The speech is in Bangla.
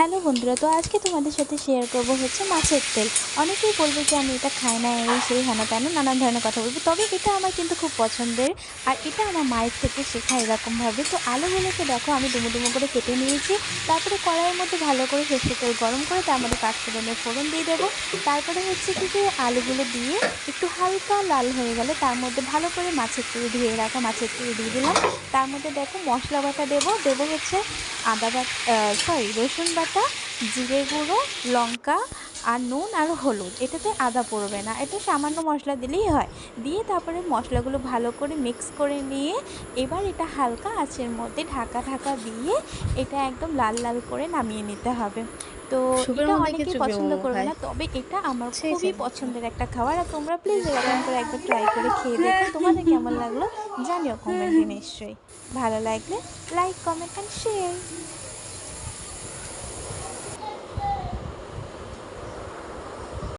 হ্যালো বন্ধুরা, তো আজকে তোমাদের সাথে শেয়ার করব হচ্ছে মাছের তেল। অনেকেই বলবে যে আমি এটা খাই না, এই সেই হেনা তেনা নানান ধরনের কথা বলবো, তবে এটা আমার কিন্তু খুব পছন্দের। আর এটা আমার মায়ের থেকে শেখা এরকমভাবে। তো আলুগুলোকে দেখো আমি ডুমো ডুমো করে কেটে নিয়েছি। তারপরে কড়াইয়ের মধ্যে ভালো করে সরষের তেল গরম করে তার মধ্যে পাঁচফোড়নের ফোড়ন দিয়ে দেবো। তারপরে হচ্ছে কি যে আলুগুলো দিয়ে একটু হালকা লাল হয়ে গেলে তার মধ্যে ভালো করে মাছের তেল ধুয়ে রাখা মাছের তেল দিয়ে দিলাম। তার মধ্যে দেখো মশলা বাটা দেবো দেবো হচ্ছে রসুন বাটা, জিরে গুঁড়ো, লঙ্কা আর নুন আর হলুদ। এটাতে আদা পড়বে না, এটা সামান্য মশলা দিলেই হয়। দিয়ে তারপরে মশলাগুলো ভালো করে মিক্স করে নিয়ে এবার এটা হালকা আঁচের মধ্যে ঢাকা ঢাকা দিয়ে এটা একদম লাল লাল করে নামিয়ে নিতে হবে। তো সুপের এটা মধ্যে অনেকেই কিছু পছন্দ করবে খায়। না, তবে এটা আমার ছি, ছি, খুবই ছি, ছি। পছন্দের একটা খাবার। আর তোমরা প্লিজ এরকম করে একবার ট্রাই করে খেয়ে দেখো তোমাদের কেমন লাগলো, জানিও কমেন্টে নিশ্চয়ই। ভালো লাগলে লাইক, কমেন্ট অ্যান্ড শেয়ার।